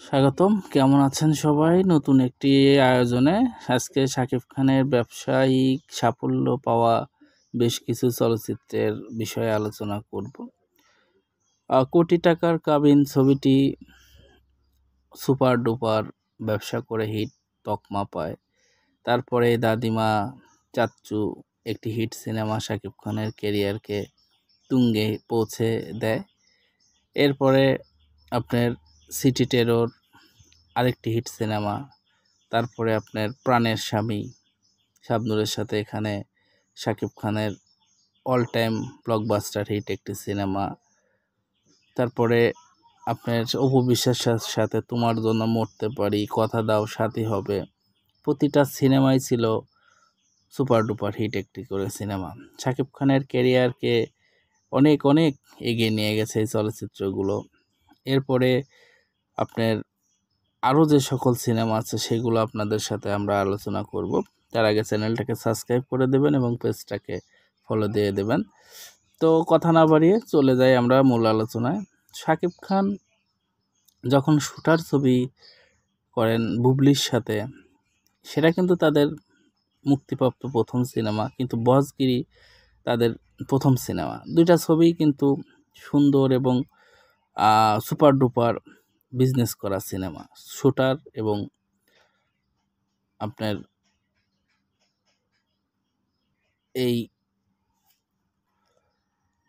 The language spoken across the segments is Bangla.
স্বাগতম। কেমন আছেন সবাই? নতুন একটি আয়োজনে আজকে শাকিব খানের ব্যবসায়িক সাফল্য পাওয়া বেশ কিছু চলচ্চিত্রের বিষয়ে আলোচনা করব। কোটি টাকার কাবিন ছবিটি সুপার ডুপার ব্যবসা করে হিট তকমা পায়। তারপরে দাদিমা চাচ্চু একটি হিট সিনেমা শাকিব খানের কেরিয়ারকে তুঙ্গে পৌঁছে দেয়। এরপরে আপনার সিটি টেরর আরেকটি হিট সিনেমা। তারপরে আপনার প্রাণের স্বামী শাবনূরের সাথে এখানে শাকিব খানের অল টাইম ব্লকবাস্টার হিট একটি সিনেমা। তারপরে আপনার অপু বিশ্বাসের সাথে তোমার জন্য মরতে পারি, কথা দাও সাথী হবে। প্রতিটা সিনেমাই ছিল সুপার ডুপার হিট একটি করে সিনেমা। শাকিব খানের ক্যারিয়ারকে অনেক অনেক এগিয়ে নিয়ে গেছে এই চলচ্চিত্রগুলো। এরপরে আপনার আরও যে সকল সিনেমা আছে সেগুলো আপনাদের সাথে আমরা আলোচনা করব। তার আগে চ্যানেলটাকে সাবস্ক্রাইব করে দেবেন এবং পেজটাকে ফলো দিয়ে দেবেন। তো কথা না বাড়িয়ে চলে যাই আমরা মূল আলোচনায়। শাকিব খান যখন শুটার ছবি করেন বুবলির সাথে, সেটা কিন্তু তাদের মুক্তিপ্রাপ্ত প্রথম সিনেমা, কিন্তু বসগিরি তাদের প্রথম সিনেমা। দুইটা ছবি কিন্তু সুন্দর এবং সুপার ডুপার বিজনেস করা সিনেমা, শুটার এবং আপনার এই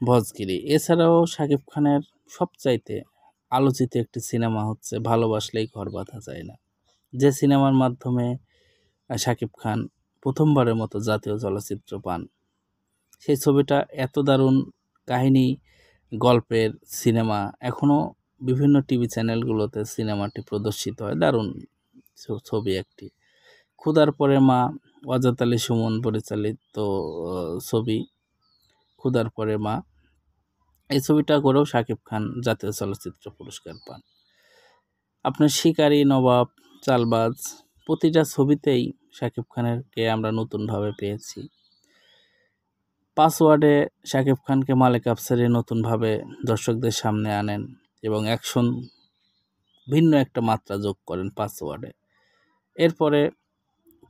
ভজগিরি। এছাড়াও শাকিব খানের সবচাইতে আলোচিত একটি সিনেমা হচ্ছে ভালোবাসলেই ঘর বাঁধা যায় না, যে সিনেমার মাধ্যমে শাকিব খান প্রথমবারের মতো জাতীয় চলচ্চিত্র পান। সেই ছবিটা এত দারুণ কাহিনী গল্পের সিনেমা, এখনও বিভিন্ন টিভি চ্যানেলগুলোতে সিনেমাটি প্রদর্শিত হয়। দারুণ ছবি একটি। ক্ষুধার পরে মা, ওয়াজেদ আলী সুমন পরিচালিত ছবি ক্ষুধার পরে মা। এই ছবিটা করেও শাকিব খান জাতীয় চলচ্চিত্র পুরস্কার পান। আপনার শিকারী, নবাব, চালবাজ, প্রতিটা ছবিতেই শাকিব খানেরকে আমরা নতুনভাবে পেয়েছি। পাসওয়ার্ডে শাকিব খানকে মালেক আফসারি নতুনভাবে দর্শকদের সামনে আনেন এবং অ্যাকশন ভিন্ন একটা মাত্রা যোগ করেন পাসওয়ার্ডে। এরপরে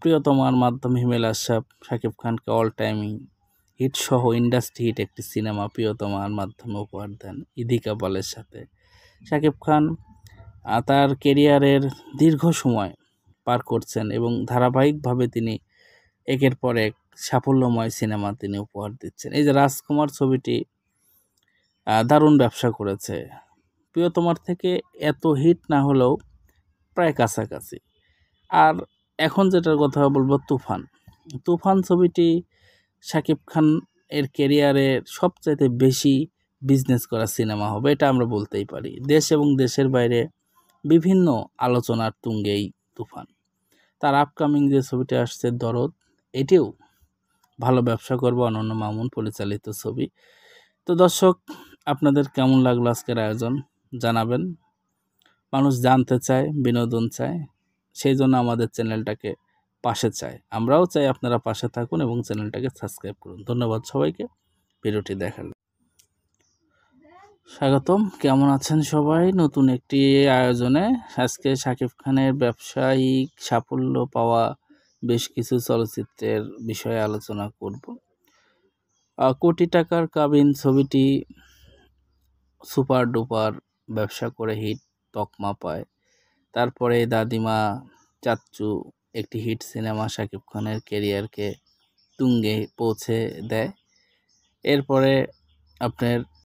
প্রিয়তমার মাধ্যমে হিমেল আশরাফ শাকিব খানকে অল টাইম হিট সহ ইন্ডাস্ট্রি হিট একটি সিনেমা প্রিয়তমার মাধ্যমে উপহার দেন ইদিকা পালের সাথে। শাকিব খান তার কেরিয়ারের দীর্ঘ সময় পার করছেন এবং ধারাবাহিকভাবে তিনি একের পর এক সাফল্যময় সিনেমা তিনি উপহার দিচ্ছেন। এই যে রাজকুমার ছবিটি দারুণ ব্যবসা করেছে, প্রিয়তমার থেকে এত হিট না হলেও প্রায় কাছাকাছি। আর এখন যেটার কথা বলবো, তুফান। তুফান ছবিটি শাকিব খান এর কেরিয়ারের সবচাইতে বেশি বিজনেস করা সিনেমা হবে, এটা আমরা বলতেই পারি। দেশ এবং দেশের বাইরে বিভিন্ন আলোচনার তুঙ্গেই তুফান। তার আপকামিং যে ছবিটি আসছে দরদ, এটিও ভালো ব্যবসা করবে, অনন্য মামুন পরিচালিত ছবি। তো দর্শক, আপনাদের কেমন লাগলো আজকের আয়োজন জানাবেন। মানুষ জানতে চায়, বিনোদন চায়, সেই জন্য আমাদের চ্যানেলটাকে পাশে চায়। আমরাও চাই আপনারা পাশে থাকুন এবং চ্যানেলটাকে সাবস্ক্রাইব করুন। ধন্যবাদ সবাইকে ভিডিওটি দেখার। স্বাগতম। কেমন আছেন সবাই? নতুন একটি আয়োজনে আজকে শাকিব খানের ব্যবসায়িক সাফল্য পাওয়া বেশ কিছু চলচ্চিত্রের বিষয়ে আলোচনা করব। কোটি টাকার কাবিন ছবিটি সুপার ডুপার ব্যবসা করে হিট তকমা পায়। তারপরে দাদিমা চাচ্চু একটি হিট সিনেমা শাকিব খানের কেরিয়ারকে তুঙ্গে পৌঁছে দেয়। এরপরে আপনার